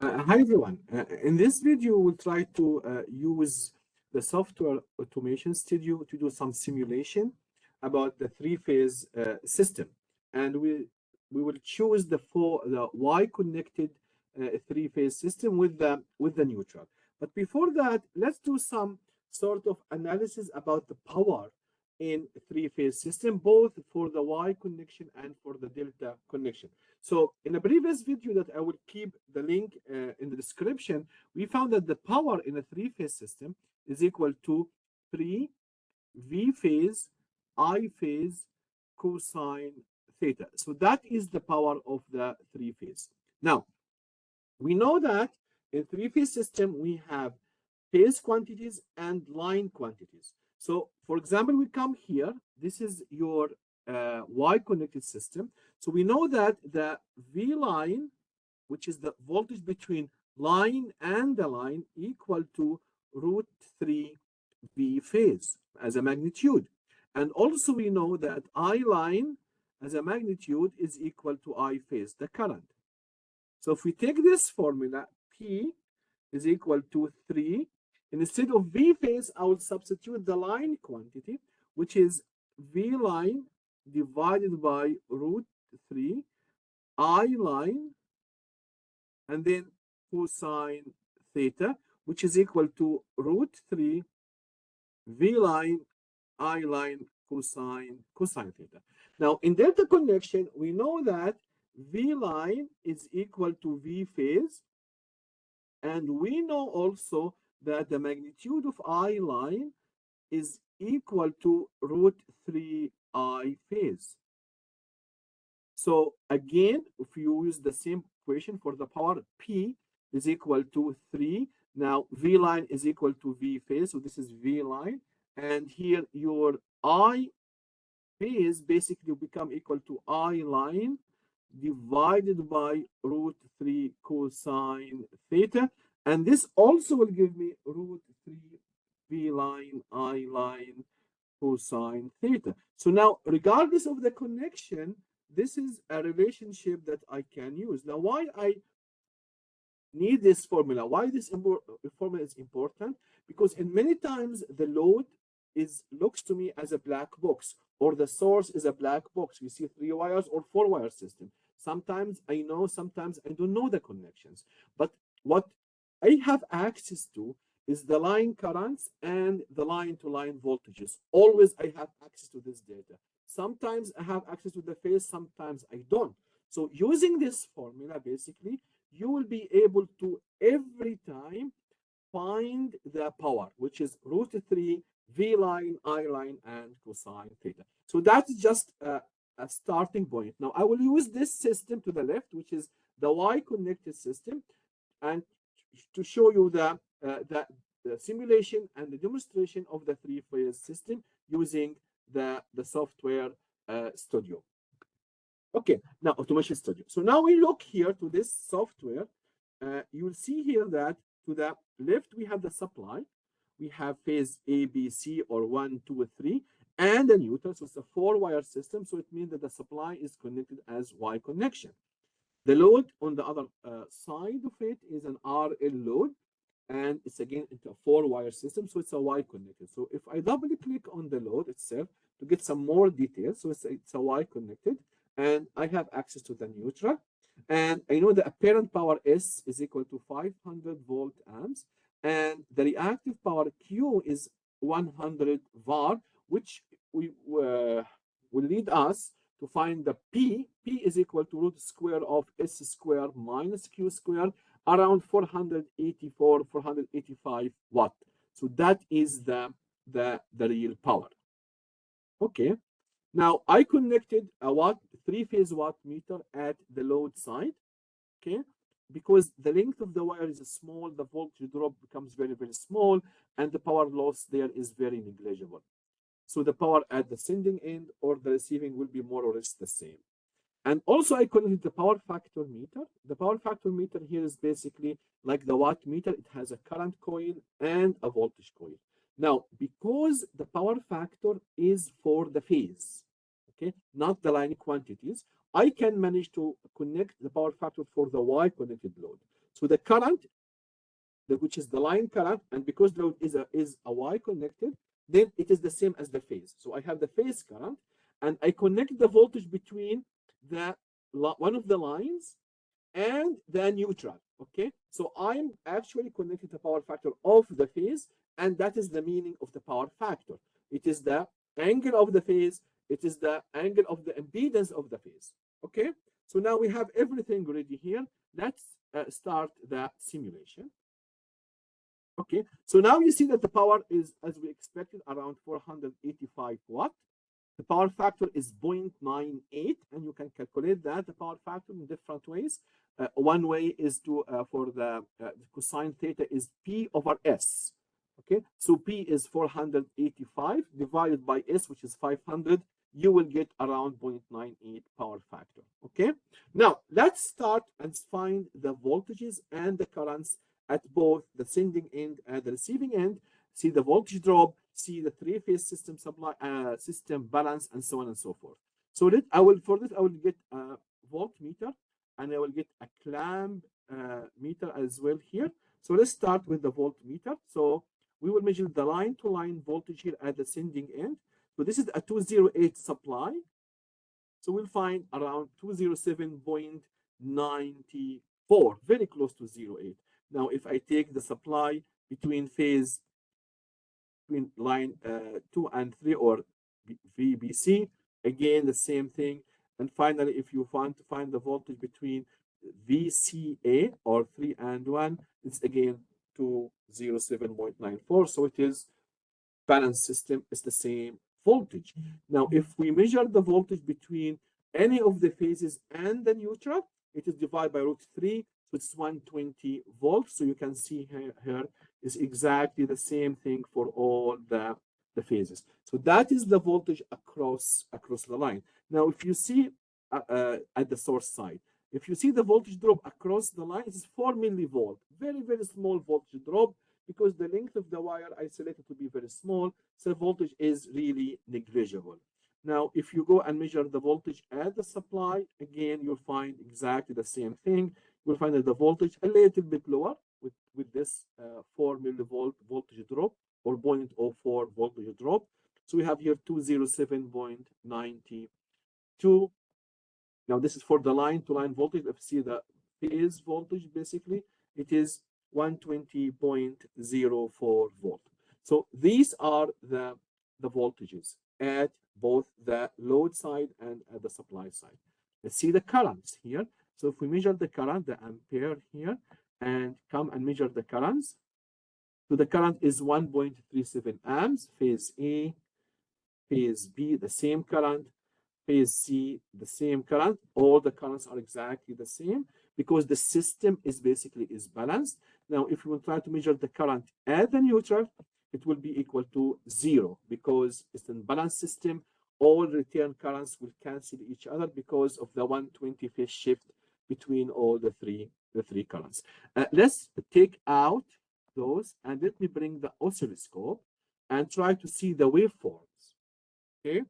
Hi everyone. In this video, we'll try to use the software automation studio to do some simulation about the three-phase system, and we will choose the Y-connected three-phase system with the neutral. But before that, let's do some sort of analysis about the power in three-phase system, both for the Y connection and for the delta connection. So in a previous video that I will keep the link in the description, we found that the power in a three-phase system is equal to 3 V phase I phase cosine theta. So that is the power of the three-phase. Now, we know that in three-phase system, we have phase quantities and line quantities. So for example, we come here, this is your Y-connected system. So we know that the V line, which is the voltage between line and the line, equal to root 3 V phase as a magnitude. And also we know that I line as a magnitude is equal to I phase, the current. So if we take this formula, P is equal to 3. Instead of V phase, I will substitute the line quantity, which is V line divided by root 3 I line, and then cosine theta, which is equal to root 3 V line I line cosine theta. Now, in delta connection, we know that V line is equal to V phase, and we know also that the magnitude of I line is equal to root 3 I phase. So again, if you use the same equation for the power, P is equal to 3. Now V line is equal to V phase, so this is V line. And here your I phase basically become equal to I line divided by root 3 cosine theta. And this also will give me root 3 V line, I line, cosine theta. So now, regardless of the connection, this is a relationship that I can use. Now, why I need this formula? Why this formula is important? Because in many times, the load looks to me as a black box, or the source is a black box. We see 3 wires or 4-wire system. Sometimes I know, sometimes I don't know the connections. But what I have access to is the line currents and the line-to-line voltages. Always I have access to this data. Sometimes I have access to the phase, sometimes I don't. So using this formula, basically, you will be able to every time find the power, which is root 3 V line, I line, and cosine theta. So that's just a starting point. Now I will use this system to the left, which is the Y-connected system, and to show you the simulation and the demonstration of the three-phase system using the software studio. Okay, now automation studio. So now we look here to this software. You will see here that to the left we have the supply. We have phase A, B, C, or 1, 2, 3, and a neutral. So it's a 4-wire system. So it means that the supply is connected as Y connection. The load on the other side of it is an RL load, and it's again into a 4-wire system, so it's a Y connected. So if I double click on the load itself to get some more details, so it's a Y connected, and I have access to the neutral, and I know the apparent power S is equal to 500 volt amps, and the reactive power Q is 100 var, which will lead us to find the P. P is equal to root square of S square minus Q square, around 484, 485 watt. So that is the real power. Okay. Now I connected a three-phase watt meter at the load side. Okay. Because the length of the wire is small, the voltage drop becomes very, very small, and the power loss there is very negligible. So the power at the sending end or the receiving will be more or less the same. And also I connected the power factor meter. The power factor meter here is basically like the watt meter. It has a current coil and a voltage coil. Now, because the power factor is for the phase, okay, not the line quantities, I can manage to connect the power factor for the Y connected load. So the current, which is the line current, and because load is a Y connected, then it is the same as the phase. So I have the phase current, and I connect the voltage between the one of the lines and the neutral. Okay, so I'm actually connecting the power factor of the phase, and that is the meaning of the power factor. It is the angle of the phase, it is the angle of the impedance of the phase. Okay, so now we have everything ready here. Let's start the simulation. Okay, so now you see that the power is, as we expected, around 485 watt. The power factor is 0.98, and you can calculate that, the power factor, in different ways. One way is to, for the cosine theta is P over S. Okay, so P is 485 divided by S, which is 500. You will get around 0.98 power factor. Okay, now let's start and find the voltages and the currents at both the sending end and the receiving end. See the voltage drop, see the three-phase system supply, system balance, and so on and so forth. So that I will get a voltmeter, and I will get a clamp meter as well here. So let's start with the voltmeter. So we will measure the line-to-line voltage here at the sending end. So this is a 208 supply. So we'll find around 207.94, very close to 08. Now, if I take the supply between line 2 and 3, or VBC, again, the same thing. And finally, if you want to find the voltage between VCA, or 3 and 1, it's again 207.94. So it is balance system, is the same voltage. Now, if we measure the voltage between any of the phases and the neutral, it is divided by √3, so it's 120 volts. So you can see here is exactly the same thing for all the phases. So that is the voltage across the line. Now, if you see at the source side, if you see the voltage drop across the line, it is 4 millivolt, very, very small voltage drop, because the length of the wire I selected to be very small, so voltage is really negligible. Now, if you go and measure the voltage at the supply, again, you'll find exactly the same thing. You'll find that the voltage a little bit lower with this 4 millivolt voltage drop, or 0.04 voltage drop. So we have here 207.92. Now, this is for the line-to-line voltage. If you see the phase voltage, basically, it is 120.04 volt. So these are the voltages at both the load side and at the supply side. Let's see the currents here. So if we measure the current, the ampere here, and come and measure the currents, so the current is 1.37 amps, phase A, phase B, the same current, phase C, the same current. All the currents are exactly the same because the system is basically balanced. Now, if we will try to measure the current at the neutral, it will be equal to 0 because it's a balanced system. All return currents will cancel each other because of the 120 phase shift between all the three currents. Let's take out those, and let me bring the oscilloscope and try to see the waveforms. Okay.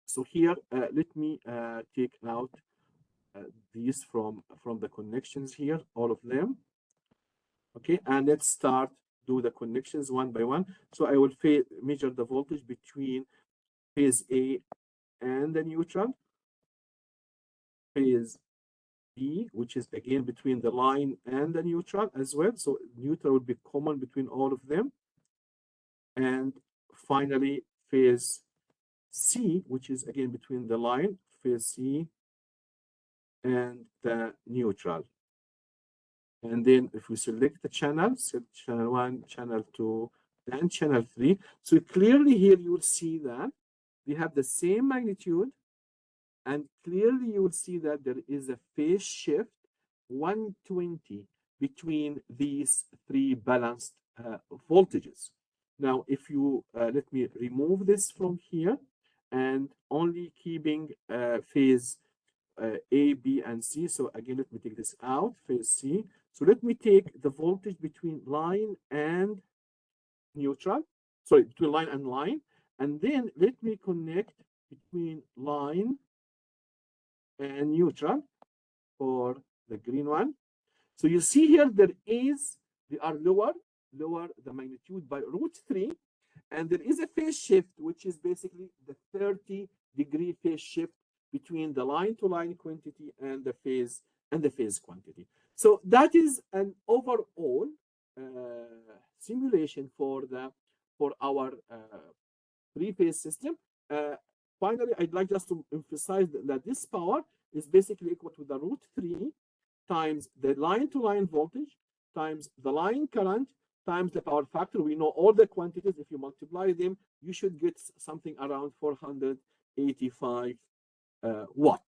So here, let me take out these from the connections here, all of them. Okay, and let's start do the connections one by one. So I will measure the voltage between phase A and the neutral, phase B, which is again between the line and the neutral as well. So neutral will be common between all of them. And finally, phase C, which is again between the line, phase C, and the neutral. And then if we select the channels, channel 1, channel 2, and channel 3. So clearly here you will see that we have the same magnitude, and clearly you will see that there is a phase shift 120 between these three balanced voltages. Now, if you let me remove this from here and only keeping phase A, B, and C. So again, let me take this out, phase C. So let me take the voltage between line and neutral, sorry, between line and line, and then let me connect between line and neutral for the green one. So you see here they are lower the magnitude by √3, and there is a phase shift, which is basically the 30-degree phase shift between the line-to-line quantity and the phase quantity. So that is an overall simulation for our three-phase system. Finally, I'd like just to emphasize that this power is basically equal to the √3 times the line-to-line voltage times the line current times the power factor. We know all the quantities. If you multiply them, you should get something around 485 watt.